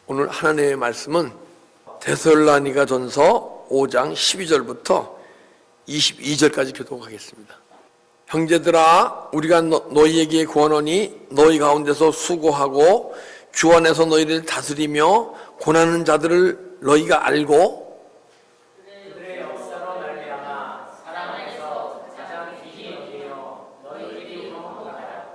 오늘 하나님의 말씀은 데살로니가전서 5장 12절부터 22절까지 교독하겠습니다. 형제들아, 우리가 너희에게 구하노니 너희 가운데서 수고하고 주 안에서 너희를 다스리며 고난하는 자들을 너희가 알고 그들의 역사로 말미암아 사랑 안에서 가장 귀히 여기며 너희끼리 화목하라.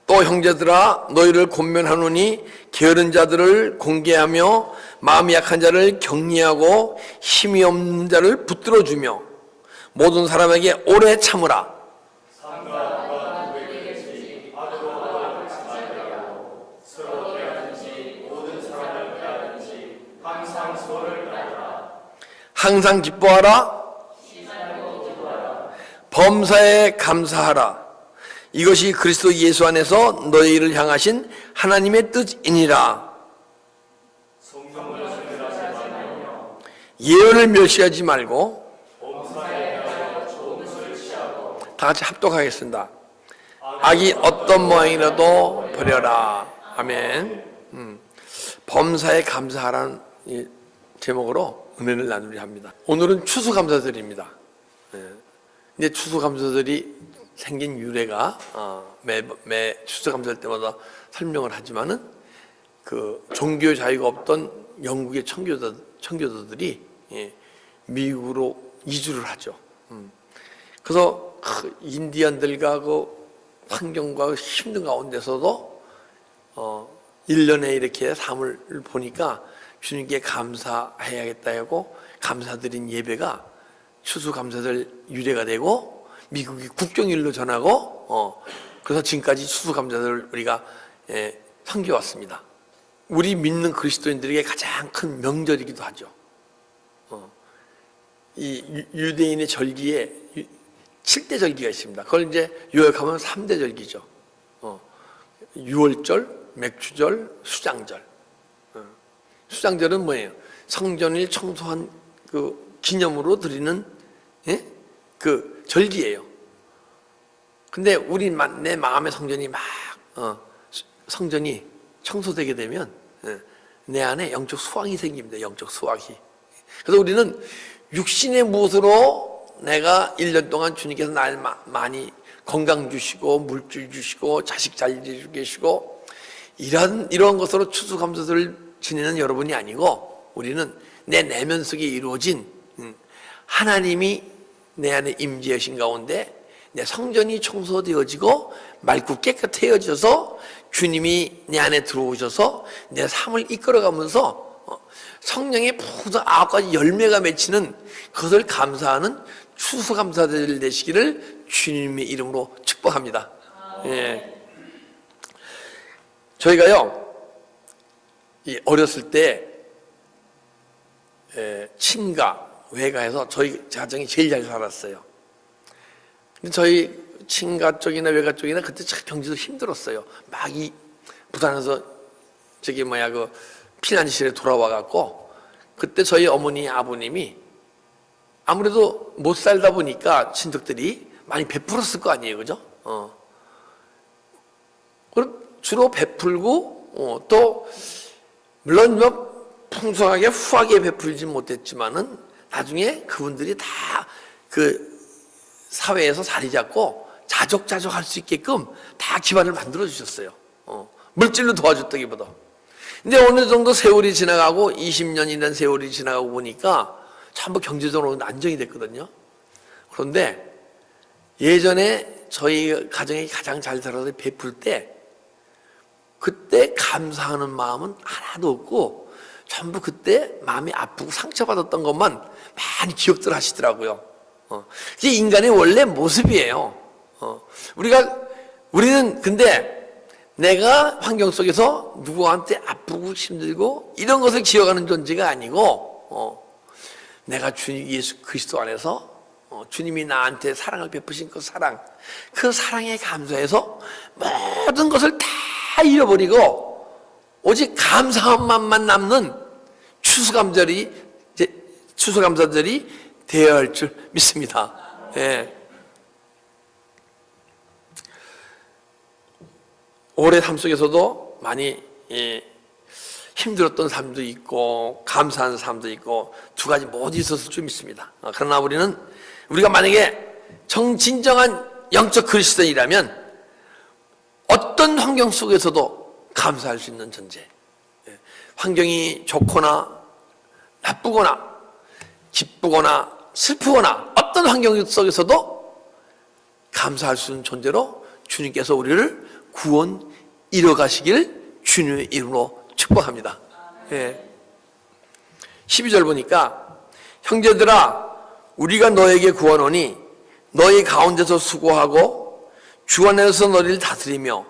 또 형제들아, 너희를 권면하노니 게으른 자들을 공개하며 마음이 약한 자를 격리하고 힘이 없는 자를 붙들어주며 모든 사람에게 오래 참으라. 항상 기뻐하라. 범사에 감사하라. 이것이 그리스도 예수 안에서 너희를 향하신 하나님의 뜻이니라. 예언을 멸시하지 말고 다 같이 합독하겠습니다. 악이 어떤 모양이라도 버려라. 아멘. 범사에 감사하라는 이 제목으로 은혜를 나누려 합니다. 오늘은 추수감사절입니다. 근데 추수감사절이 생긴 유래가 매 추수감사절 때마다 설명을 하지만은 그 종교 자유가 없던 영국의 청교도들이 미국으로 이주를 하죠. 그래서 인디언들과 그 환경과 힘든 가운데서도 1년에 이렇게 삶을 보니까 주님께 감사해야겠다 하고 감사드린 예배가 추수감사절 유래가 되고 미국이 국경일로 전하고 그래서 지금까지 추수감사절을 우리가 섬겨왔습니다. 우리 믿는 그리스도인들에게 가장 큰 명절이기도 하죠. 이 유대인의 절기에 7대 절기가 있습니다. 그걸 이제 요약하면 3대 절기죠. 유월절, 맥주절, 수장절. 수장절은 뭐예요? 성전을 청소한 그 기념으로 드리는 그 절기예요. 근데 내 마음의 성전이 성전이 청소되게 되면 내 안에 영적 수확이 생깁니다. 영적 수확이. 그래서 우리는 육신의 무엇으로 내가 1년 동안 주님께서 날 많이 건강 주시고 물질 주시고 자식 잘 계시고 이런 것으로 추수감사절을 지내는 여러분이 아니고 우리는 내 내면 속에 이루어진 하나님이 내 안에 임재하신 가운데 내 성전이 청소되어지고 맑고 깨끗해져서 주님이 내 안에 들어오셔서 내 삶을 이끌어가면서 성령의 모든 9가지 열매가 맺히는 그것을 감사하는 추수감사절 되시기를 주님의 이름으로 축복합니다. 저희가요 어렸을 때 친가, 외가에서 저희 가정이 제일 잘 살았어요. 근데 저희 친가 쪽이나 외가 쪽이나 그때 참 경제도 힘들었어요. 막 이 부산에서 그 피난실에 돌아와 갖고 그때 저희 어머니 아버님이 아무래도 못 살다 보니까 친척들이 많이 베풀었을 거 아니에요, 그죠? 그럼 주로 베풀고 또 물론 풍성하게 후하게 베풀지 못했지만은 나중에 그분들이 다 그 사회에서 자리 잡고 자족자족 할 수 있게끔 다 기반을 만들어 주셨어요. 물질로 도와줬다기보다. 근데 어느 정도 세월이 지나가고 20년이라는 세월이 지나가고 보니까 전부 경제적으로 안정이 됐거든요. 그런데 예전에 저희 가정이 가장 잘 살아서 베풀 때 그때 감사하는 마음은 하나도 없고 전부 그때 마음이 아프고 상처받았던 것만 많이 기억들 하시더라고요. 그게 인간의 원래 모습이에요. 우리는 근데 내가 환경 속에서 누구한테 아프고 힘들고 이런 것을 기억하는 존재가 아니고 내가 주님 예수 그리스도 안에서 주님이 나한테 사랑을 베푸신 그 사랑에 감사해서 모든 것을 다 잃어버리고 오직 감사한 마음만 남는 추수감사절이 되어야 할 줄 믿습니다. 올해 삶 속에서도 많이 힘들었던 삶도 있고 감사한 삶도 있고 두 가지 모두 있었을 줄 믿습니다. 그러나 우리가 만약에 진정한 영적 그리스도인이라면 어떤 환경 속에서도 감사할 수 있는 존재. 환경이 좋거나 나쁘거나 기쁘거나 슬프거나 어떤 환경 속에서도 감사할 수 있는 존재로 주님께서 우리를 구원 이뤄가시길 주님의 이름으로 축복합니다. 12절 보니까 형제들아 우리가 너에게 구하노니 너희 가운데서 수고하고 주 안에서 너희를 다스리며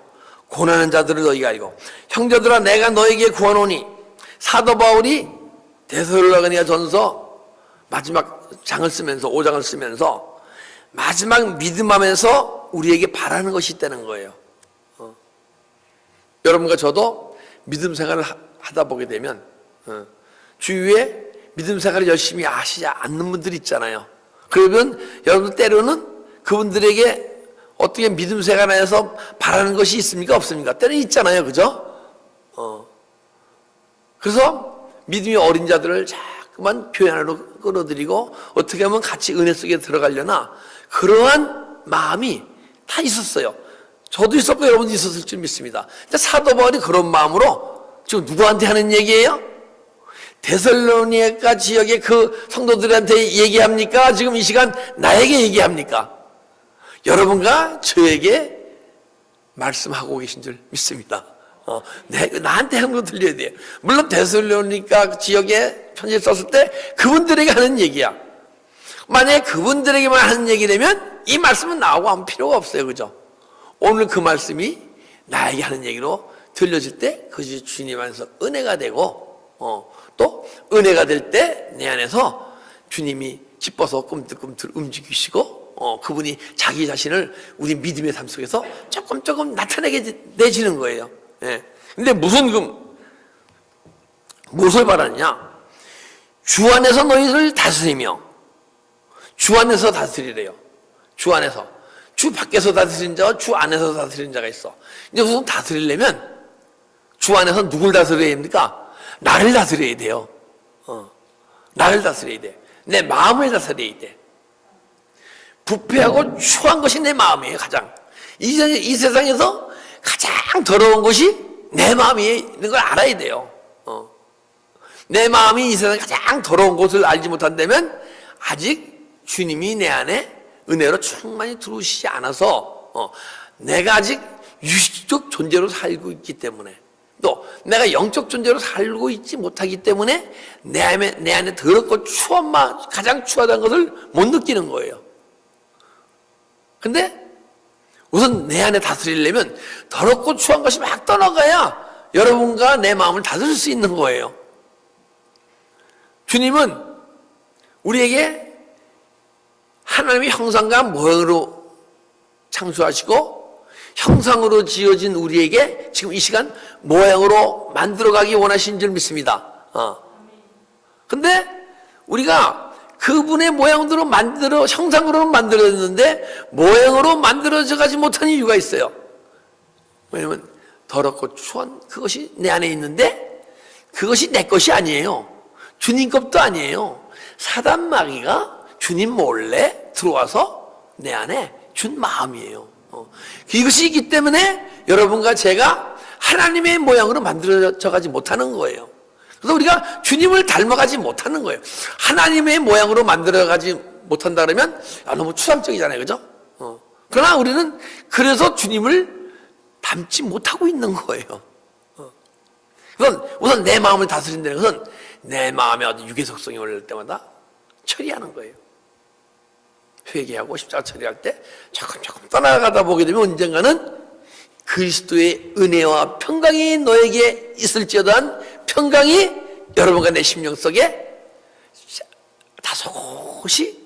고난하는 자들을 너희가 알고 형제들아 내가 너에게 구하노니 사도 바울이 데살로니가 전서 마지막 장을 쓰면서 5장을 쓰면서 마지막 믿음 안에서 우리에게 바라는 것이 있다는 거예요. 여러분과 저도 믿음 생활을 하다 보게 되면 주위에 믿음 생활을 열심히 하시지 않는 분들이 있잖아요. 그러면 여러분 때로는 그분들에게 어떻게 믿음 생활에서 바라는 것이 있습니까? 없습니까? 때는 있잖아요. 그죠? 그래서 믿음이 어린 자들을 자꾸만 교회 안으로 끌어들이고 어떻게 하면 같이 은혜 속에 들어가려나 그러한 마음이 다 있었어요. 저도 있었고 여러분도 있었을 줄 믿습니다. 사도 바울이 그런 마음으로 지금 누구한테 하는 얘기예요? 데살로니가 지역의 그 성도들한테 얘기합니까? 지금 이 시간 나에게 얘기합니까? 여러분과 저에게 말씀하고 계신 줄 믿습니다. 나한테 하는 거 들려야 돼요. 물론 데살로니가 지역에 편지를 썼을 때 그분들에게 하는 얘기야. 만약에 그분들에게만 하는 얘기라면 이 말씀은 나하고 아무 필요가 없어요. 그죠? 오늘 그 말씀이 나에게 하는 얘기로 들려질 때 그것이 주님 안에서 은혜가 되고 또 은혜가 될 때 내 안에서 주님이 기뻐서 꿈틀꿈틀 움직이시고 그분이 자기 자신을 우리 믿음의 삶 속에서 조금 나타내게 내지는 거예요. 근데 무엇을 바라느냐? 주 안에서 너희를 다스리며 주 안에서 다스리래요. 주 안에서. 주 밖에서 다스리는 자와 주 안에서 다스리는 자가 있어. 이제 우선 다스리려면 주 안에서 누굴 다스려야 됩니까? 나를 다스려야 돼요. 나를 다스려야 돼. 내 마음을 다스려야 돼. 부패하고 추한 것이 내 마음이에요. 가장. 이 세상에서 가장 더러운 것이 내 마음이 있는 걸 알아야 돼요. 내 마음이 이 세상에 가장 더러운 것을 알지 못한다면 아직 주님이 내 안에 은혜로 충만히 들어오시지 않아서 내가 아직 유식적 존재로 살고 있기 때문에 또 내가 영적 존재로 살고 있지 못하기 때문에 내 안에 더럽고 추한 가장 추하다는 것을 못 느끼는 거예요. 근데 우선 내 안에 다스리려면 더럽고 추한 것이 막 떠나가야 여러분과 내 마음을 다스릴 수 있는 거예요. 주님은 우리에게 하나님의 형상과 모형으로 창조하시고 형상으로 지어진 우리에게 지금 이 시간 모양으로 만들어가기 원하신 줄 믿습니다. 근데 우리가 그분의 모양대로 형상으로 만들어졌는데 모양으로 만들어져 가지 못한 이유가 있어요. 왜냐면 더럽고 추한 그것이 내 안에 있는데 그것이 내 것이 아니에요. 주님 것도 아니에요. 사단 마귀가 주님 몰래 들어와서 내 안에 준 마음이에요. 이것이 있기 때문에 여러분과 제가 하나님의 모양으로 만들어져 가지 못하는 거예요. 그래서 우리가 주님을 닮아가지 못하는 거예요. 하나님의 모양으로 만들어가지 못한다 그러면 너무 추상적이잖아요. 그죠? 그러나 우리는 그래서 주님을 닮지 못하고 있는 거예요. 우선 내 마음을 다스린다는 것은 내 마음에 어떤 유괴 속성이 올릴 때마다 처리하는 거예요. 회개하고 십자가 처리할 때 조금 떠나가다 보게 되면 언젠가는 그리스도의 은혜와 평강이 너에게 있을지어다한 평강이 여러분과 내 심령 속에 다소곳이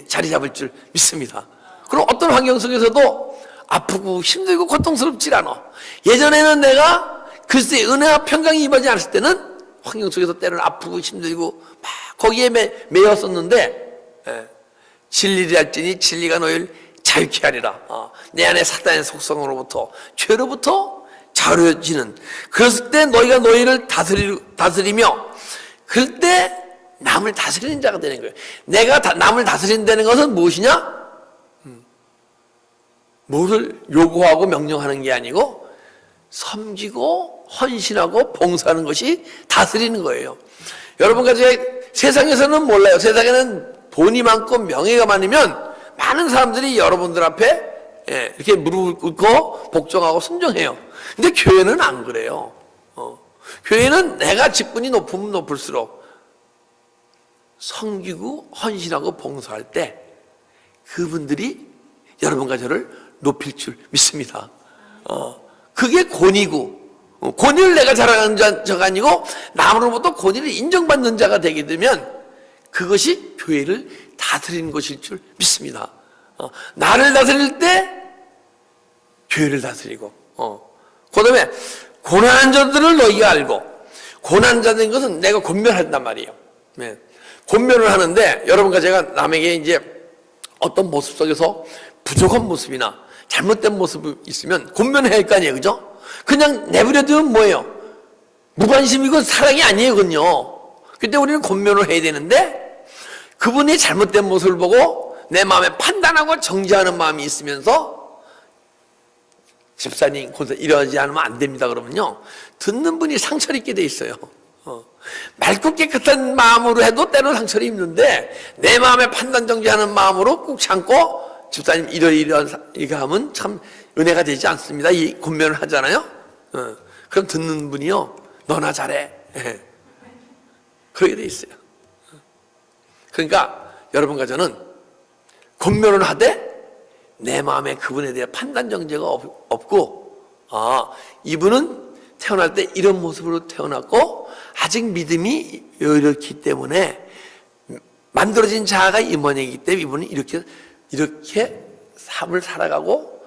자리 잡을 줄 믿습니다. 그럼 어떤 환경 속에서도 아프고 힘들고 고통스럽지 않아. 예전에는 내가 그리스도의 은혜와 평강이 임하지 않았을 때는 환경 속에서 때로는 아프고 힘들고 막 거기에 매였었는데 진리를 할지니 진리가 너희를 자유케 하리라. 내 안에 사단의 속성으로부터 죄로부터 가려지는, 그랬을 때 너희가 너희를 다스리며, 그럴 때 남을 다스리는 자가 되는 거예요. 내가 남을 다스린다는 것은 무엇이냐? 뭐를 요구하고 명령하는 게 아니고 섬기고 헌신하고 봉사하는 것이 다스리는 거예요. 여러분과 세상에서는 몰라요. 세상에는 돈이 많고 명예가 많으면 많은 사람들이 여러분들 앞에 이렇게 무릎을 꿇고 복종하고 순종해요. 근데 교회는 안 그래요. 교회는 내가 직분이 높으면 높을수록 섬기고 헌신하고 봉사할 때 그분들이 여러분과 저를 높일 줄 믿습니다. 그게 권위고, 권위를 내가 자랑하는 자가 아니고 남으로부터 권위를 인정받는 자가 되게 되면 그것이 교회를 다스리는 것일 줄 믿습니다. 나를 다스릴 때 교회를 다스리고, 그 다음에 고난한 자들을 너희가 알고, 고난한 자인 것은 내가 권면한단 말이에요. 네. 권면을 하는데 여러분과 제가 남에게 이제 어떤 모습 속에서 부족한 모습이나 잘못된 모습이 있으면 권면해야 할 거 아니에요, 그죠? 그냥 내버려두면 뭐예요? 무관심이고 사랑이 아니에요, 그건요. 그때 우리는 권면을 해야 되는데 그분이 잘못된 모습을 보고 내 마음에 판단하고 정지하는 마음이 있으면서 집사님, 이러지 않으면 안 됩니다, 그러면요. 듣는 분이 상처를 입게 돼 있어요. 맑고 깨끗한 마음으로 해도 때로는 상처를 입는데 내 마음에 판단 정지하는 마음으로 꾹 참고 집사님 이렇게 하면 참 은혜가 되지 않습니다. 이 권면을 하잖아요. 그럼 듣는 분이요, 너나 잘해. 그러게 돼 있어요. 그러니까 여러분과 저는 권면을 하되 내 마음에 그분에 대해 판단 정죄가 없고, 이분은 태어날 때 이런 모습으로 태어났고 아직 믿음이 이렇기 때문에 만들어진 자아가 임원이기 때문에 이분은 이렇게 삶을 살아가고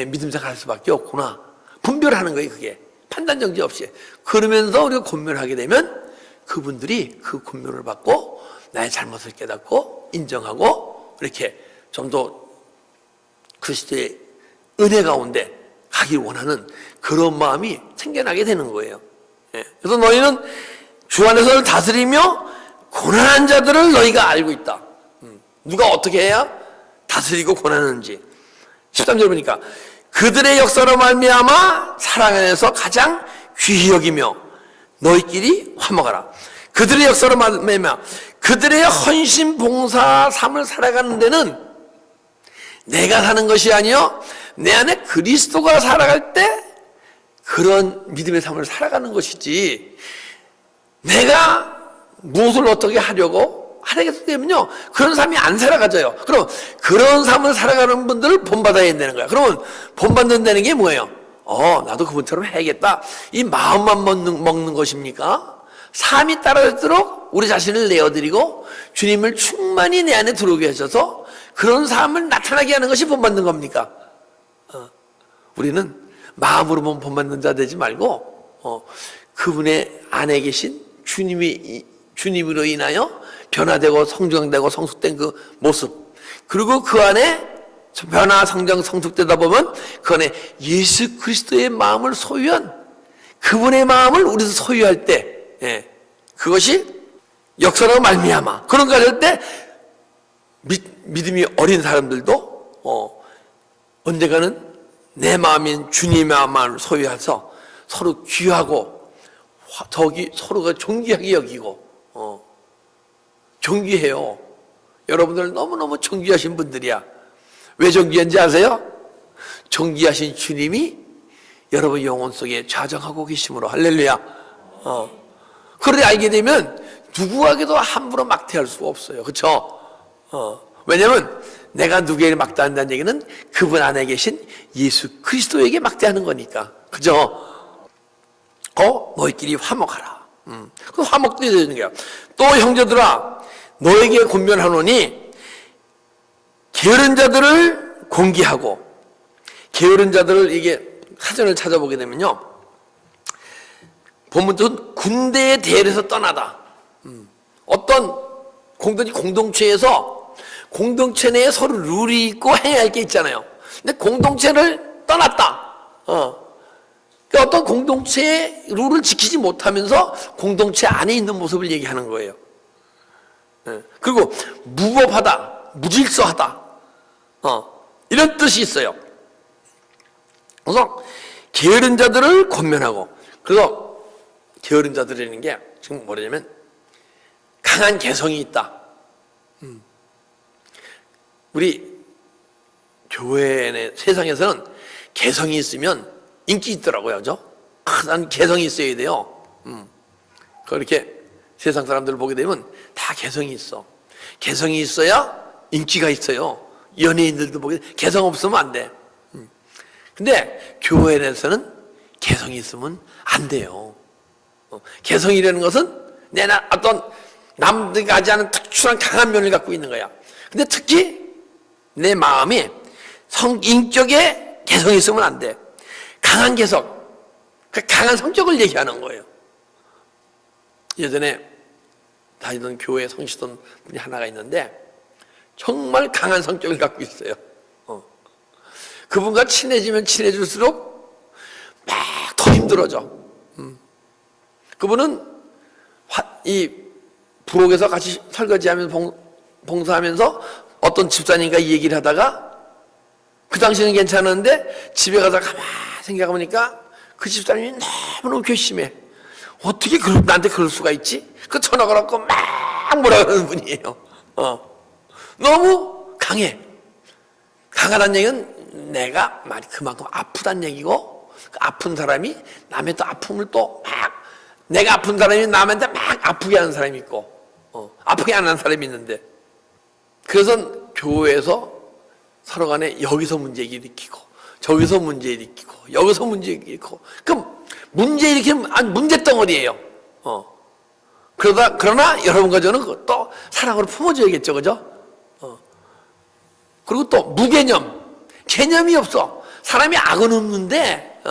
믿음 생활할 수밖에 없구나. 분별하는 거예요, 그게. 판단 정지 없이. 그러면서 우리가 권면하게 되면 그분들이 그 권면을 받고 나의 잘못을 깨닫고 인정하고 이렇게 좀 더 그리스도의 은혜 가운데 가길 원하는 그런 마음이 생겨나게 되는 거예요. 그래서 너희는 주 안에서 다스리며 고난한 자들을 너희가 알고 있다. 누가 어떻게 해야 다스리고 고난하는지. 13절 보니까 그들의 역사로 말미암아 사랑 안에서 가장 귀히 여기며 너희끼리 화목하라. 그들의 역사로 말미암아 그들의 헌신 봉사 삶을 살아가는 데는 내가 사는 것이 아니요 내 안에 그리스도가 살아갈 때 그런 믿음의 삶을 살아가는 것이지, 내가 무엇을 어떻게 하려고 하게 되면요 그런 삶이 안 살아가져요. 그럼 그런 삶을 살아가는 분들을 본받아야 되는 거야. 그러면 본받는다는 게 뭐예요? 나도 그분처럼 해야겠다, 이 마음만 먹는 것입니까? 삶이 따라갈수록 우리 자신을 내어드리고 주님을 충만히 내 안에 들어오게 하셔서 그런 삶을 나타나게 하는 것이 본받는 겁니까? 우리는 마음으로만 본받는 자 되지 말고 그분의 안에 계신 주님으로 인하여 변화되고 성장되고 성숙된 그 모습, 그리고 그 안에 변화 성장 성숙되다 보면 그 안에 예수 그리스도의 마음을 소유한 그분의 마음을 우리도 소유할 때 그것이 역사로 말미암아 그런가 할 때 믿음이 어린 사람들도 언젠가는 내 마음인 주님의 마음을 소유해서 서로 귀하고 서로가 존귀하게 여기고 존귀해요. 여러분들 너무너무 존귀하신 분들이야. 왜 존귀한지 아세요? 존귀하신 주님이 여러분 영혼 속에 좌정하고 계심으로. 할렐루야. 그걸 알게 되면 누구에게도 함부로 막대할 수가 없어요. 그렇죠? 왜냐하면 내가 누구에게 막대한다는 얘기는 그분 안에 계신 예수 그리스도에게 막대하는 거니까. 그죠? 너희끼리 화목하라. 그 화목도 되는 거야. 또 형제들아 너에게 권면하노니 게으른 자들을 공기하고, 게으른 자들을 이게 사전을 찾아보게 되면요 본문은 군대에 대해서 떠나다. 어떤 공동체에서 공동체 내에 서로 룰이 있고 해야 할 게 있잖아요. 근데 공동체를 떠났다. 그러니까 어떤 공동체의 룰을 지키지 못하면서 공동체 안에 있는 모습을 얘기하는 거예요. 그리고 무법하다, 무질서하다, 이런 뜻이 있어요. 그래서 게으른 자들을 권면하고, 그래서 게으른 자들이라는 게 지금 뭐냐면 강한 개성이 있다. 우리 교회 내 세상에서는 개성이 있으면 인기 있더라고요, 그죠? 난 개성이 있어야 돼요. 그렇게 세상 사람들 보게 되면 다 개성이 있어. 개성이 있어야 인기가 있어요. 연예인들도 보게 돼. 개성 없으면 안 돼. 근데 교회 내에서는 개성이 있으면 안 돼요. 개성이라는 것은 내가 어떤 남들이 가지 않은 특출한 강한 면을 갖고 있는 거야. 근데 특히 내 마음에 인격에 개성이 있으면 안 돼. 강한 개성, 그 강한 성격을 얘기하는 거예요. 예전에 다니던 교회에 성시던 분이 하나가 있는데 정말 강한 성격을 갖고 있어요. 그분과 친해지면 친해질수록 막 더 힘들어져. 그분은 이 부엌에서 같이 설거지하면서 봉사하면서 어떤 집사님과 이 얘기를 하다가 그 당시에는 괜찮았는데 집에 가서 가만히 생각해보니까 그 집사님이 너무너무 괘씸해. 어떻게 나한테 그럴 수가 있지? 그 전화 걸었고 막 뭐라 그러는 분이에요. 너무 강해. 강하다는 얘기는 내가 말이 그만큼 아프다는 얘기고, 그 아픈 사람이 남의 또 아픔을 또 막, 내가 아픈 사람이 남한테 막 아프게 하는 사람이 있고, 아프게 안 하는 사람이 있는데, 그래서 교회에서 서로 간에 여기서 문제 일으키고, 저기서 문제 일으키고, 여기서 문제 일으키고, 그럼 문제 일으키면 문제덩어리예요. 그러나 여러분과 저는 또 사랑으로 품어줘야겠죠, 그죠? 그리고 또 무개념, 개념이 없어. 사람이 악은 없는데,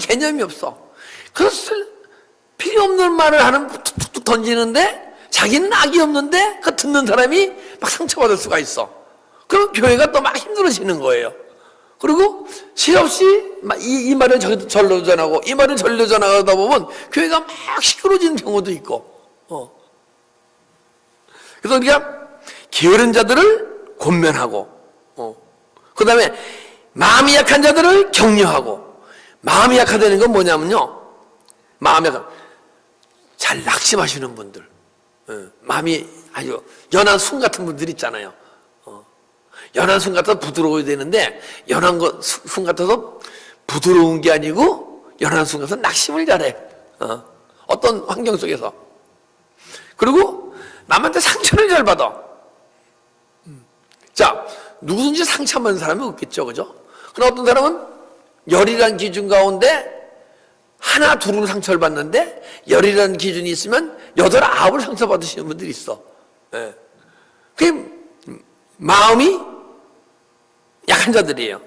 개념이 없어. 그래서 필요 없는 말을 하는 툭툭툭 던지는데 자기는 악이 없는데 그 듣는 사람이 막 상처받을 수가 있어. 그럼 교회가 또 막 힘들어지는 거예요. 그리고 실없이 이 말을 절로 전하고 이 말을 절로 전하다 보면 교회가 막 시끄러지는 경우도 있고. 그래서 우리가 게으른 자들을 권면하고, 그 다음에 마음이 약한 자들을 격려하고. 마음이 약하다는 건 뭐냐면요, 마음이 약한, 잘 낙심하시는 분들, 마음이 아주 연한 순 같은 분들 있잖아요. 연한 순 같아서 부드러워야 되는데 연한 순 같아서 부드러운 게 아니고 연한 순 같아서 낙심을 잘해. 어떤 환경 속에서. 그리고 남한테 상처를 잘 받아. 자, 누구든지 상처받는 사람이 없겠죠, 그죠? 그러나 어떤 사람은 열이라는 기준 가운데 하나 둘을 상처를 받는데 열이라는 기준이 있으면 여덟 아홉을 상처받으시는 분들이 있어. 그 마음이 약한 자들이에요.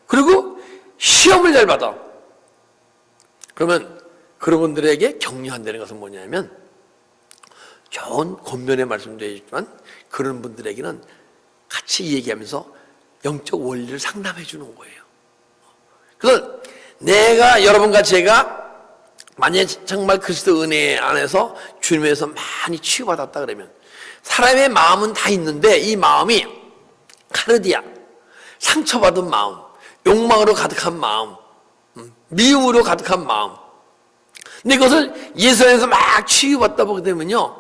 그리고 시험을 잘 받아. 그러면 그런 분들에게 격려한다는 것은 뭐냐면, 좋은 권면의 말씀도 해주지만 그런 분들에게는 같이 얘기하면서 영적 원리를 상담해 주는 거예요. 그래서 내가, 여러분과 제가 만약에 정말 그리스도 은혜 안에서 주님에서 많이 치유받았다 그러면, 사람의 마음은 다 있는데 이 마음이 카르디아, 상처받은 마음, 욕망으로 가득한 마음, 미움으로 가득한 마음. 근데 이것을 예수 안에서 막 치유받다 보게 되면요,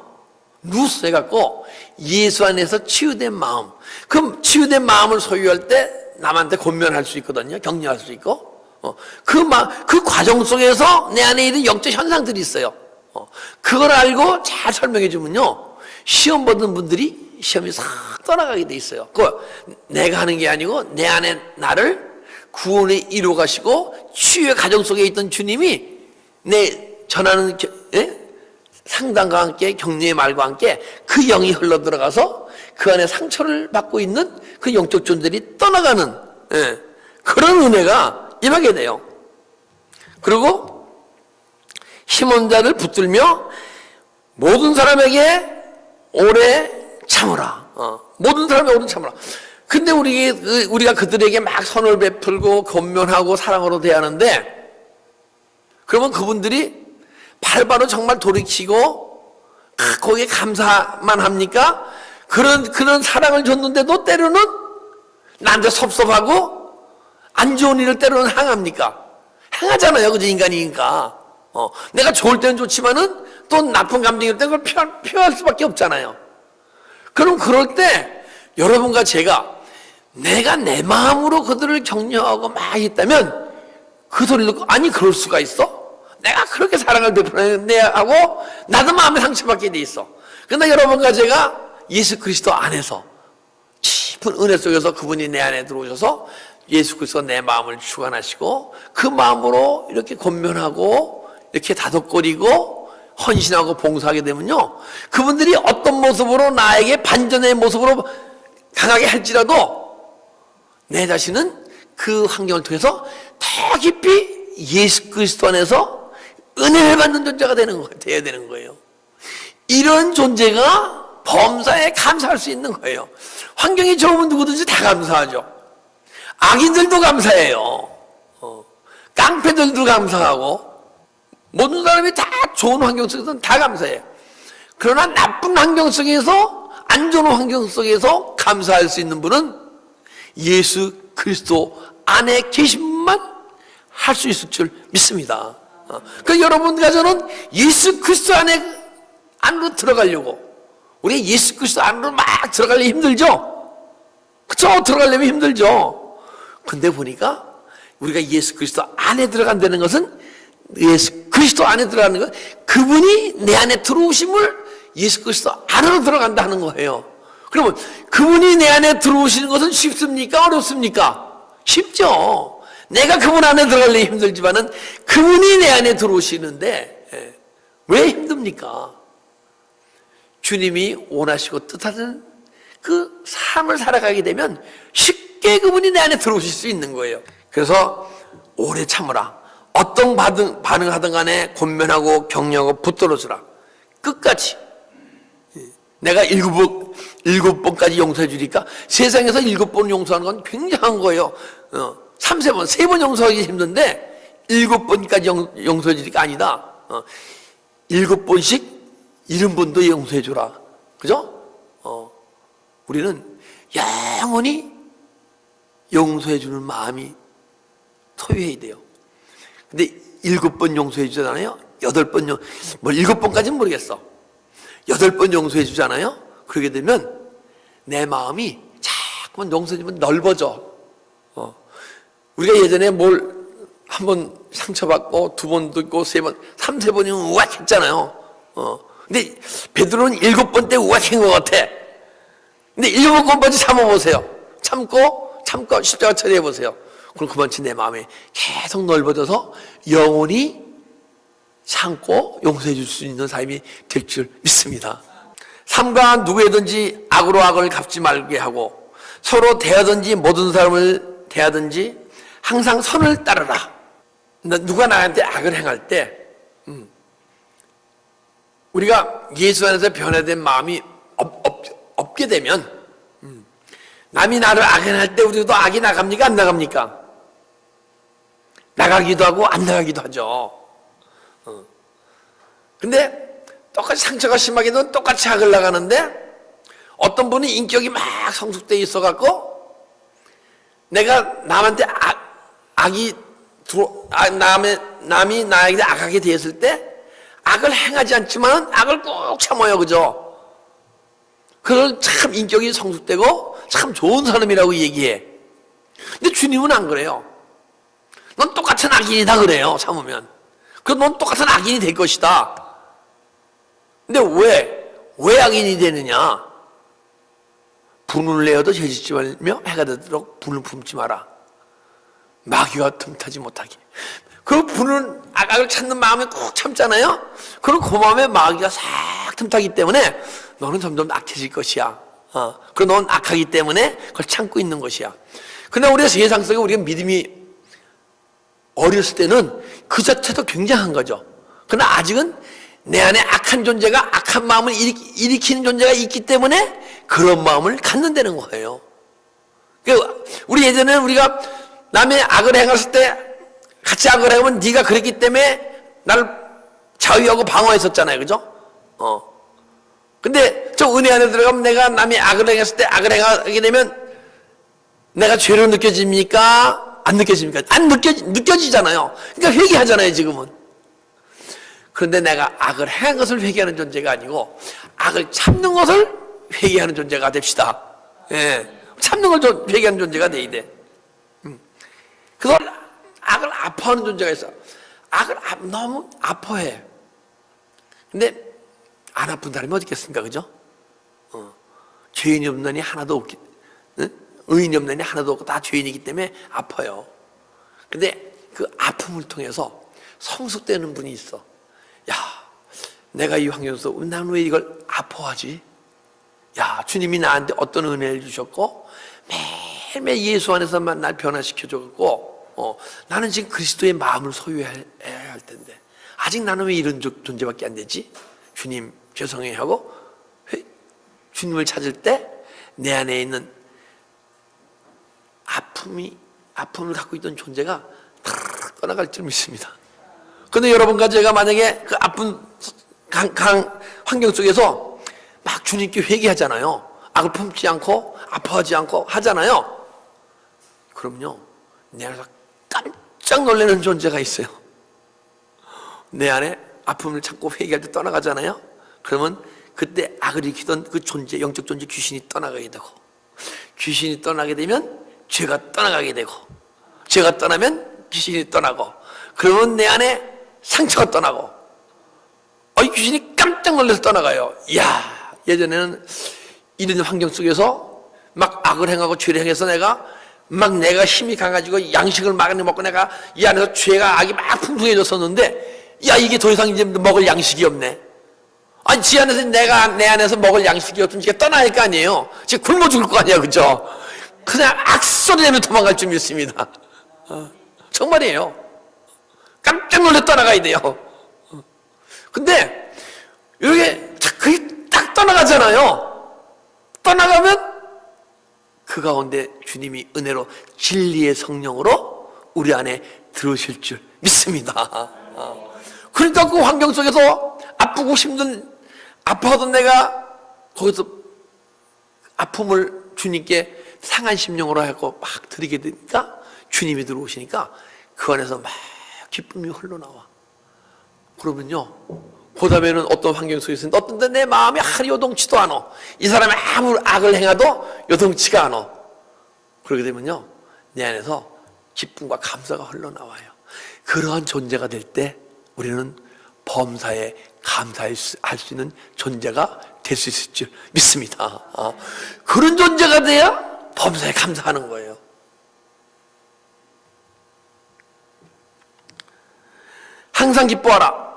루스 해갖고 예수 안에서 치유된 마음. 그럼 치유된 마음을 소유할 때 남한테 권면할 수 있거든요. 격려할 수 있고. 그 과정 속에서 내 안에 있는 영적 현상들이 있어요. 그걸 알고 잘 설명해 주면요, 시험 보는 분들이 시험이 싹 떠나가게 돼 있어요. 내가 하는 게 아니고 내 안에 나를 구원에 이루어 가시고 치유의 과정 속에 있던 주님이 내 전하는 상담과 함께 격려의 말과 함께 그 영이 흘러 들어가서 그 안에 상처를 받고 있는 그 영적 존재들이 떠나가는 그런 은혜가 임하게 돼요. 그리고 힘없는 자를 붙들며 모든 사람에게 오래 참으라. 모든 사람에게 오래 참으라. 근데 우리가 그들에게 막 선을 베풀고 권면하고 사랑으로 대하는데 그러면 그분들이 바로 정말 돌이키고 거기에 감사만 합니까? 그런 사랑을 줬는데도 때로는 나한테 섭섭하고 안 좋은 일을 때로는 행합니까? 행하잖아요. 그죠? 인간이니까. 내가 좋을 때는 좋지만은 또 나쁜 감정일 때 그걸 표할 수밖에 없잖아요. 그럼 그럴 때 여러분과 제가 내가 내 마음으로 그들을 격려하고 막 했다면 그 소리를 듣고 아니 그럴 수가 있어? 내가 그렇게 사랑을 베풀었는데 하고 나도 마음에 상처받게 돼 있어. 그러나 여러분과 제가 예수 그리스도 안에서 깊은 은혜 속에서 그분이 내 안에 들어오셔서 예수 그리스도 내 마음을 주관하시고 그 마음으로 이렇게 권면하고 이렇게 다독거리고 헌신하고 봉사하게 되면요, 그분들이 어떤 모습으로 나에게 반전의 모습으로 강하게 할지라도 내 자신은 그 환경을 통해서 더 깊이 예수 그리스도 안에서 은혜를 받는 존재가 되어야 되는 거예요. 이런 존재가 범사에 감사할 수 있는 거예요. 환경이 좋으면 누구든지 다 감사하죠. 악인들도 감사해요. 깡패들도 감사하고 모든 사람이 다 좋은 환경 속에서는 다 감사해요. 그러나 나쁜 환경 속에서 안 좋은 환경 속에서 감사할 수 있는 분은 예수 그리스도 안에 계신 분만 할 수 있을 줄 믿습니다. 그 여러분과 저는 예수 그리스도 안으로 들어가려고 우리 예수 그리스도 안으로 막 들어가려면 힘들죠? 그쵸? 들어가려면 힘들죠? 근데 보니까 우리가 예수 그리스도 안에 들어간다는 것은 예수 그리스도 안에 들어가는 것, 그분이 내 안에 들어오심을 예수 그리스도 안으로 들어간다 하는 거예요. 그러면 그분이 내 안에 들어오시는 것은 쉽습니까? 어렵습니까? 쉽죠. 내가 그분 안에 들어가려면 힘들지만은 그분이 내 안에 들어오시는데 왜 힘듭니까? 주님이 원하시고 뜻하는 그 삶을 살아가게 되면 쉽게 그분이 내 안에 들어오실 수 있는 거예요. 그래서 오래 참으라. 어떤 반응을 하든 간에 권면하고 격려하고 붙들어주라. 끝까지. 내가 일곱 번까지 용서해 주니까 세상에서 7번 용서하는 건 굉장한 거예요. 3번 용서하기 힘든데 7번까지 용서해 주니까 아니다. 7번씩 70번도 용서해 주라. 그죠? 우리는 영원히 용서해 주는 마음이 소유해야 돼요. 근데 7번 용서해 주잖아요. 8번 7번까지는 모르겠어. 8번 용서해 주잖아요. 그러게 되면 내 마음이 자꾸만 용서해 주면 넓어져. 우리가 예전에 뭘 한 번 상처받고 2번도 있고 3번, 3-4번이면 우악했잖아요. 근데 베드로는 7번 때 우악한 것 같아. 근데 7번까지 참아보세요. 참고 십자가 처리해보세요. 그럼 그만치 내 마음이 계속 넓어져서 영원히 참고 용서해 줄 수 있는 삶이 될 줄 믿습니다. 삼가 누구에든지 악으로 악을 갚지 말게 하고 서로 대하든지 모든 사람을 대하든지 항상 선을 따르라. 누가 나한테 악을 행할 때 우리가 예수 안에서 변화된 마음이 없게 되면 남이 나를 악행할 때 우리도 악이 나갑니까? 안 나갑니까? 나가기도 하고 안 나가기도 하죠. 근데 똑같이 상처가 심하게 되면 똑같이 악을 나가는데 어떤 분은 인격이 막 성숙되어 있어갖고 내가 남한테 남이 나에게 악하게 되었을 때 악을 행하지 않지만 악을 꼭 참아요. 그죠? 그걸 참 인격이 성숙되고 참 좋은 사람이라고 얘기해. 근데 주님은 안 그래요. 넌 똑같은 악인이다 그래요. 참으면. 그럼 넌 똑같은 악인이 될 것이다. 근데 왜 악인이 되느냐? 분을 내어도 죄짓지 말며 해가 되도록 분을 품지 마라. 마귀가 틈타지 못하게. 그 분은 악을 찾는 마음에 꼭 참잖아요. 그럼 그 마음에 마귀가 싹 틈타기 때문에 너는 점점 악해질 것이야. 그럼 넌 악하기 때문에 그걸 참고 있는 것이야. 근데 우리가 세상 속에 우리가 믿음이 어렸을 때는 그 자체도 굉장한 거죠. 그러나 아직은 내 안에 악한 존재가 악한 마음을 일으키는 존재가 있기 때문에 그런 마음을 갖는다는 거예요. 우리 예전에는 우리가 남의 악을 행했을 때 같이 악을 행하면 네가 그랬기 때문에 나를 자유하고 방어했었잖아요. 그죠? 근데 저 은혜 안에 들어가면 내가 남이 악을 행했을 때 악을 행하게 되면 내가 죄로 느껴집니까? 안 느껴집니까? 안 느껴지잖아요. 그러니까 회개하잖아요, 지금은. 그런데 내가 악을 행한 것을 회개하는 존재가 아니고 악을 참는 것을 회개하는 존재가 됩시다. 예. 참는 걸 회개하는 존재가 돼야 돼. 그래서 악을 아파하는 존재가 있어. 악을 너무 아파해. 근데 안 아픈 사람이 어디 있겠습니까? 그죠? 죄인이 없는 이 하나도 없기, 의인이 없는 이 하나도 없고 다 죄인이기 때문에 아파요. 근데 그 아픔을 통해서 성숙되는 분이 있어. 야, 내가 이 환경에서 나는 왜 이걸 아파하지? 야, 주님이 나한테 어떤 은혜를 주셨고 매일매일 예수 안에서만 날 변화시켜줬고 나는 지금 그리스도의 마음을 소유해야 할 텐데 아직 나는 왜 이런 존재밖에 안 되지? 주님 죄송해요 하고 주님을 찾을 때 내 안에 있는 아픔을 갖고 있던 존재가 탁 떠나갈 줄 믿습니다. 그런데 여러분과 제가 만약에 그 아픈 환경 속에서 막 주님께 회개하잖아요. 악을 품지 않고 아파하지 않고 하잖아요. 그럼요, 내 안에서 깜짝 놀라는 존재가 있어요. 내 안에 아픔을 참고 회개할 때 떠나가잖아요. 그러면 그때 악을 일으키던 그 존재, 영적 존재 귀신이 떠나가게 되고, 귀신이 떠나게 되면 죄가 떠나가게 되고, 죄가 떠나면 귀신이 떠나고, 그러면 내 안에 상처가 떠나고, 이 귀신이 깜짝 놀라서 떠나가요. 이야, 예전에는 이런 환경 속에서 막 악을 행하고 죄를 행해서 내가 힘이 강해가지고 양식을 막 먹고 내가 이 안에서 죄가 악이 막 풍성해졌었는데, 야, 이게 더 이상 이제 먹을 양식이 없네. 아니, 지 안에서 내 안에서 먹을 양식이 없으면 지가 떠나야 할 거 아니에요. 지가 굶어 죽을 거 아니야, 그죠? 그냥 악소리 내면 도망갈 줄 믿습니다. 정말이에요. 깜짝 놀래 떠나가야 돼요. 근데, 이렇게, 그게 딱 떠나가잖아요. 떠나가면, 그 가운데 주님이 은혜로 진리의 성령으로 우리 안에 들어오실 줄 믿습니다. 그러니까 그 환경 속에서 아프고 힘든, 아파하던 내가 거기서 아픔을 주님께 상한 심령으로 하고 막 드리게 되니까 주님이 들어오시니까 그 안에서 막 기쁨이 흘러나와. 그러면요, 그 다음에는 어떤 환경 속에 있는데 어떤 데 내 마음이 하리 요동치도 않아. 이 사람이 아무 악을 행해도 요동치가 않아. 그러게 되면요, 내 안에서 기쁨과 감사가 흘러나와요. 그러한 존재가 될 때 우리는 범사에 감사할 수 있는 존재가 될 수 있을 줄 믿습니다. 그런 존재가 돼야 범사에 감사하는 거예요. 항상 기뻐하라.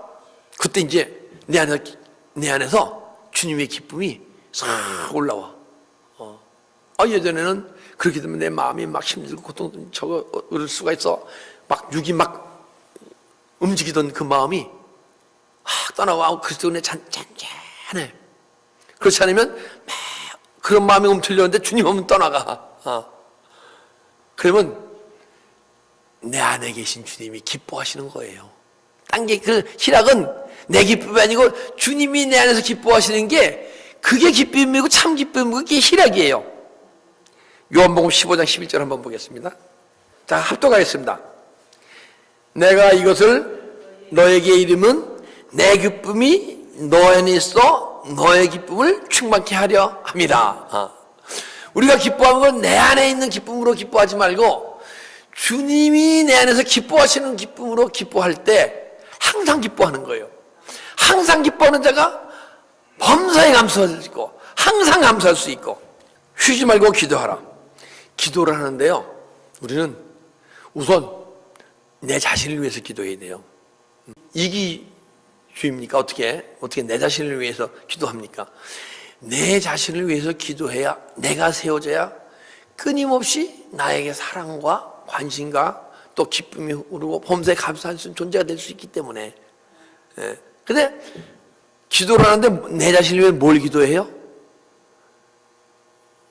그때 이제 내 안에서 주님의 기쁨이 싹 올라와. 예전에는 그렇게 되면 내 마음이 막 힘들고 고통 적을 수가 있어. 막 육이 막 움직이던 그 마음이 막 떠나와. 그리스도 은혜 잔잔해. 그렇지 않으면 막 그런 마음이 움틀렸는데 주님 오면 떠나가. 그러면 내 안에 계신 주님이 기뻐하시는 거예요. 딴 게 그 희락은 내 기쁨이 아니고 주님이 내 안에서 기뻐하시는 게 그게 기쁨이고 참 기쁨이고 그게 희락이에요. 요한복음 15장 11절 한번 보겠습니다. 자, 합독하겠습니다. 내가 이것을 너에게 이름은 내 기쁨이 너 안에 있어 너의 기쁨을 충만케 하려 함이라. 우리가 기뻐하는 건 내 안에 있는 기쁨으로 기뻐하지 말고 주님이 내 안에서 기뻐하시는 기쁨으로 기뻐할 때 항상 기뻐하는 거예요. 항상 기뻐하는 자가 범사에 감사할 수 있고 항상 감사할 수 있고 쉬지 말고 기도하라. 기도를 하는데요, 우리는 우선 내 자신을 위해서 기도해야 돼요. 이기주의입니까? 어떻게 내 자신을 위해서 기도합니까? 내 자신을 위해서 기도해야 내가 세워져야 끊임없이 나에게 사랑과 관심과 또 기쁨이 흐르고 범사에 감사할 수 있는 존재가 될 수 있기 때문에. 근데 기도를 하는데 내 자신을 위해 뭘 기도해요?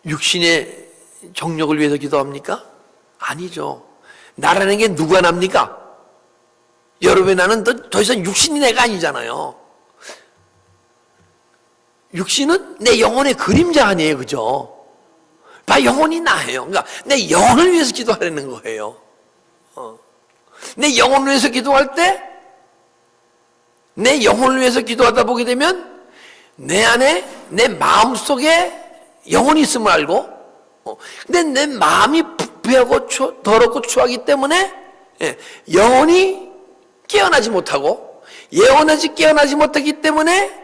육신의 정력을 위해서 기도합니까? 아니죠. 나라는 게 누가 납니까? 여러분의 나는 더 이상 육신이 내가 아니잖아요. 육신은 내 영혼의 그림자 아니에요, 그죠? 영혼이 나예요. 그러니까 내 영혼을 위해서 기도하려는 거예요. 내 영혼을 위해서 기도할 때, 내 영혼을 위해서 기도하다 보게 되면 내 안에, 내 마음 속에 영혼이 있음을 알고, 근데 내 마음이 부패하고 더럽고 추하기 때문에 영혼이 깨어나지 못하고, 예언하지 깨어나지 못하기 때문에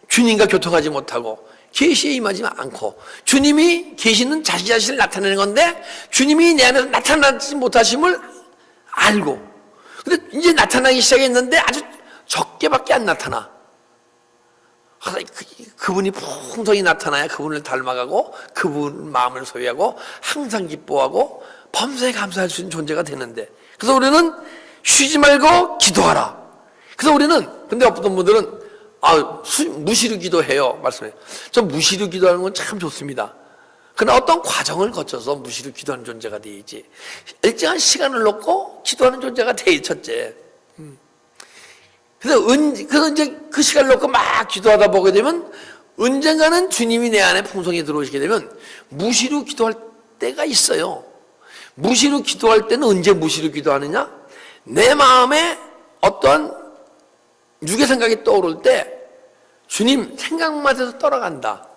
주님과 교통하지 못하고 계시에 임하지 않고, 주님이 계시는 자신 자신을 나타내는 건데 주님이 내 안에서 나타나지 못하심을 알고, 근데 이제 나타나기 시작했는데 아주 적게밖에 안 나타나. 그분이 풍성히 나타나야 그분을 닮아가고 그분 마음을 소유하고 항상 기뻐하고 범사에 감사할 수 있는 존재가 되는데, 그래서 우리는 쉬지 말고 기도하라. 그래서 우리는, 근데 어떤 분들은 무시로 기도해요 말씀해요. 저 무시로 기도하는 건 참 좋습니다. 그러나 어떤 과정을 거쳐서 무시로 기도하는 존재가 돼야지, 일정한 시간을 놓고 기도하는 존재가 돼야 첫째. 그래서 이제 그 시간을 놓고 막 기도하다 보게 되면 언젠가는 주님이 내 안에 풍성히 들어오시게 되면 무시로 기도할 때가 있어요. 무시로 기도할 때는 언제 무시로 기도하느냐? 내 마음에 어떤 육의 생각이 떠오를 때 주님 생각만 해서 떠나간다.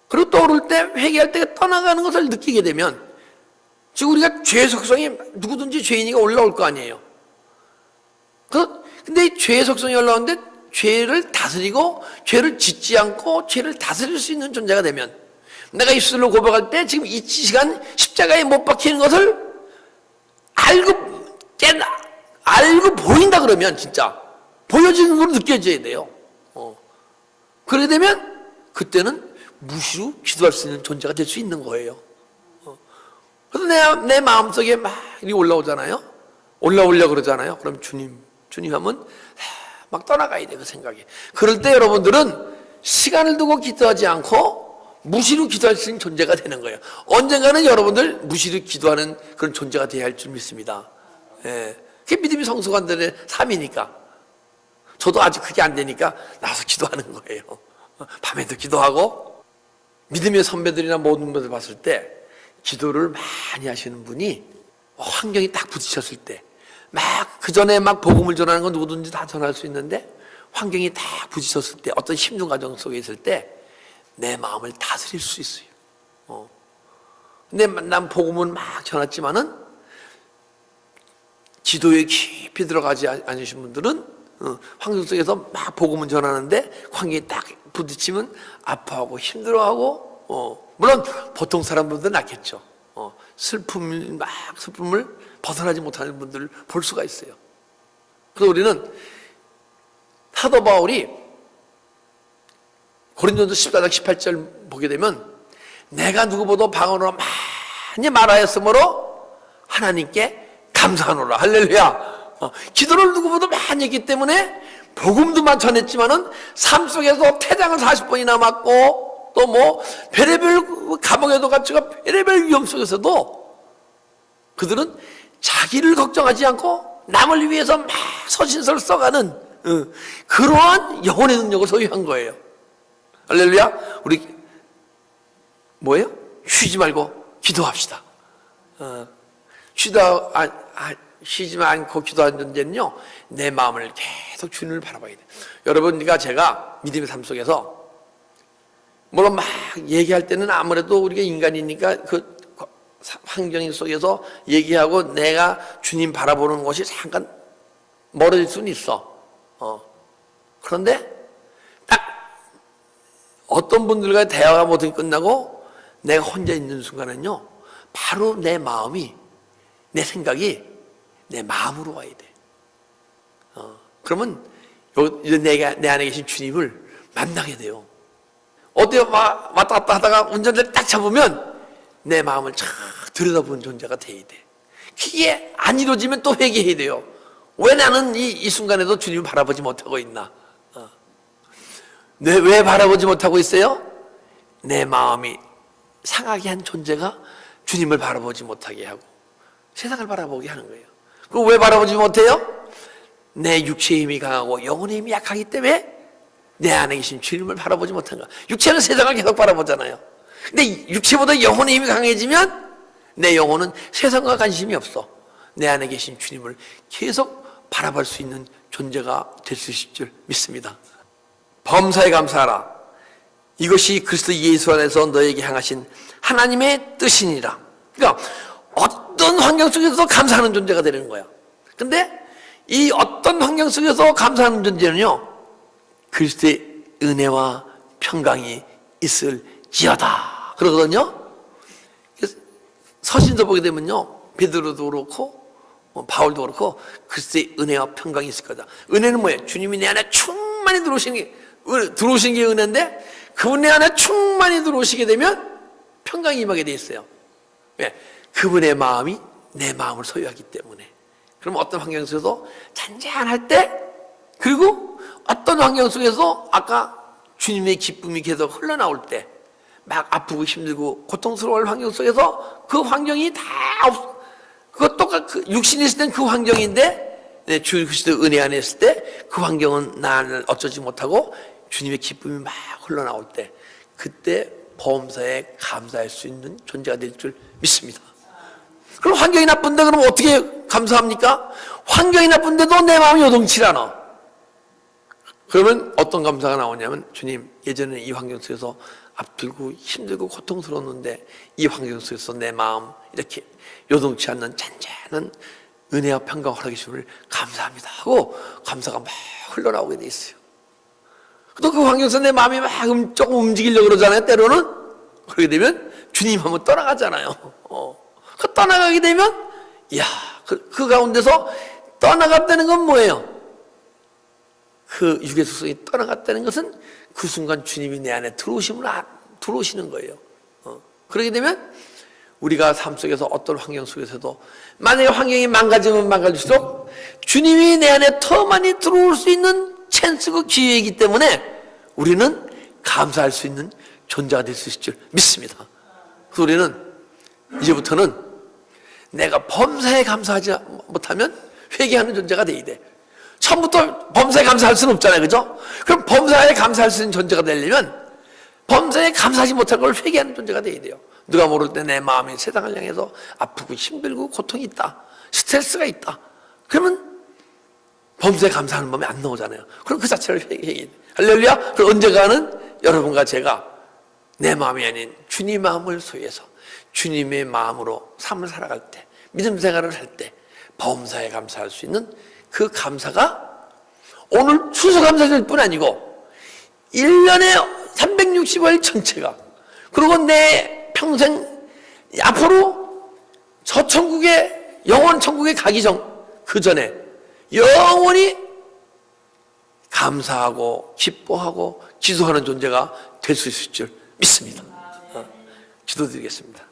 그리고 떠오를 때 회개할 때 떠나가는 것을 느끼게 되면, 지금 우리가 죄의 속성이 누구든지 죄인이가 올라올 거 아니에요. 근데 이 죄의 속성이 올라오는데 죄를 다스리고 죄를 짓지 않고 죄를 다스릴 수 있는 존재가 되면, 내가 입술로 고백할 때 지금 이 시간 십자가에 못 박히는 것을 알고 보인다 그러면 진짜 보여지는 걸로 느껴져야 돼요. 그러게 되면 그때는 무시로 기도할 수 있는 존재가 될 수 있는 거예요. 그래서 내 마음속에 막 이렇게 올라오잖아요. 올라오려고 그러잖아요. 그럼 주님 하면 막 떠나가야 돼, 그 생각이. 그럴 때 여러분들은 시간을 두고 기도하지 않고 무시로 기도할 수 있는 존재가 되는 거예요. 언젠가는 여러분들 무시로 기도하는 그런 존재가 되어야 할 줄 믿습니다. 그게 믿음이 성숙한들의 삶이니까. 저도 아직 그게 안 되니까 나와서 기도하는 거예요. 밤에도 기도하고, 믿음의 선배들이나 모든 분들 봤을 때 기도를 많이 하시는 분이 환경이 딱 부딪혔을 때, 막 그 전에 막 복음을 전하는 건 누구든지 다 전할 수 있는데 환경이 딱 부딪혔을 때, 어떤 힘든 과정 속에 있을 때 내 마음을 다스릴 수 있어요. 근데 난 복음은 막 전했지만은 기도에 깊이 들어가지 않으신 분들은 환경 속에서 막 복음을 전하는데 환경이 딱 부딪히면 아파하고 힘들어하고, 물론 보통 사람들은 낫겠죠. 슬픔을 벗어나지 못하는 분들을 볼 수가 있어요. 그래서 우리는 사도 바울이 고린도전서 14장 18절 보게 되면, 내가 누구보다 방언으로 많이 말하였으므로 하나님께 감사하노라. 할렐루야. 기도를 누구보다 많이 했기 때문에 복음도 전했지만은 삶 속에서 태장을 40번이나 맞고, 또 뭐 별의별 감옥에도 갇혀가 별의별 위험 속에서도 그들은 자기를 걱정하지 않고 남을 위해서 막 서신서를 써가는 그러한 영혼의 능력을 소유한 거예요. 할렐루야. 우리 뭐예요? 쉬지 말고 기도합시다. 쉬지 않고 기도하는 존재는요, 내 마음을 계속 주님을 바라봐야 돼요. 여러분, 제가 믿음의 삶 속에서 물론 막 얘기할 때는 아무래도 우리가 인간이니까 그 환경 속에서 얘기하고 내가 주님 바라보는 것이 잠깐 멀어질 수는 있어. 그런데 딱 어떤 분들과 대화가 모두 끝나고 내가 혼자 있는 순간은요, 바로 내 마음이, 내 생각이 내 마음으로 와야 돼. 그러면 내 안에 계신 주님을 만나게 돼요. 어때요? 왔다 갔다 하다가 운전대를 딱 잡으면 내 마음을 쫙 들여다보는 존재가 돼야 돼. 그게 안 이루어지면 또 회개해야 돼요. 왜 나는 이 순간에도 주님을 바라보지 못하고 있나? 왜 바라보지 못하고 있어요? 내 마음이 상하게 한 존재가 주님을 바라보지 못하게 하고 세상을 바라보게 하는 거예요. 그럼 왜 바라보지 못해요? 내 육체의 힘이 강하고 영혼의 힘이 약하기 때문에 내 안에 계신 주님을 바라보지 못한 거야. 육체는 세상을 계속 바라보잖아요. 근데 육체보다 영혼의 힘이 강해지면 내 영혼은 세상과 관심이 없어. 내 안에 계신 주님을 계속 바라볼 수 있는 존재가 될 수 있을 줄 믿습니다. 범사에 감사하라. 이것이 그리스도 예수 안에서 너에게 향하신 하나님의 뜻이니라. 그러니까 어떤 환경 속에서도 감사하는 존재가 되는 거야. 근데 이 어떤 환경 속에서 감사하는 존재는요, 그리스도의 은혜와 평강이 있을지어다 그러거든요. 서신서 보게 되면요, 베드로도 그렇고 바울도 그렇고 그리스도의 은혜와 평강이 있을 거다. 은혜는 뭐예요? 주님이 내 안에 충만히 들어오신 게 은혜인데, 그분 내 안에 충만히 들어오시게 되면 평강이 임하게 돼 있어요. 왜? 그분의 마음이 내 마음을 소유하기 때문에. 그럼 어떤 환경 속에서 잔잔할 때, 그리고 어떤 환경 속에서 아까 주님의 기쁨이 계속 흘러나올 때, 막 아프고 힘들고 고통스러운 환경 속에서 그 환경이 다 그거 똑같, 육신이 있을 땐 그 환경인데, 주 그리스도 은혜 안에 있을 때 그 환경은 나를 어쩌지 못하고 주님의 기쁨이 막 흘러나올 때, 그때 범사에 감사할 수 있는 존재가 될 줄 믿습니다. 그럼 환경이 나쁜데 그럼 어떻게 감사합니까? 환경이 나쁜데도 내 마음이 요동치 않아. 그러면 어떤 감사가 나오냐면, 주님, 예전에 이 환경 속에서 아프고 힘들고 고통스러웠는데 이 환경 속에서 내 마음 이렇게 요동치 않는 잔잔한 은혜와 평강 허락해 주심을 감사합니다 하고 감사가 막 흘러나오게 돼 있어요. 또 그 환경 속에서 내 마음이 막 조금 움직이려고 그러잖아요. 때로는. 그러게 되면 주님 한번 떠나가잖아요. 그 떠나가게 되면, 이야, 그 가운데서 떠나갔다는 건 뭐예요? 그 육의 속성이 떠나갔다는 것은 그 순간 주님이 내 안에 들어오시는 거예요. 그러게 되면 우리가 삶 속에서 어떤 환경 속에서도 만약에 환경이 망가지면 망가질수록 주님이 내 안에 더 많이 들어올 수 있는 찬스고 기회이기 때문에 우리는 감사할 수 있는 존재가 될 수 있을 줄 믿습니다. 그래서 우리는 이제부터는 내가 범사에 감사하지 못하면 회개하는 존재가 돼야 돼. 처음부터 범사에 감사할 수는 없잖아요. 그죠? 그럼 범사에 감사할 수 있는 존재가 되려면 범사에 감사하지 못할 걸 회개하는 존재가 돼야 돼요. 누가 모를 때 내 마음이 세상을 향해서 아프고 힘들고 고통이 있다, 스트레스가 있다, 그러면 범사에 감사하는 마음이 안 나오잖아요. 그럼 그 자체를 회개해야 돼. 할렐루야. 그럼 언젠가는 여러분과 제가 내 마음이 아닌 주님 마음을 소유해서 주님의 마음으로 삶을 살아갈 때, 믿음 생활을 할 때 범사에 감사할 수 있는 그 감사가 오늘 추수감사절 뿐 아니고 1년에 365일 전체가, 그리고 내 평생 앞으로 저 천국에, 영원 천국에 가기 그 전에 영원히 감사하고 기뻐하고 지속하는 존재가 될 수 있을 줄 믿습니다. 기도드리겠습니다.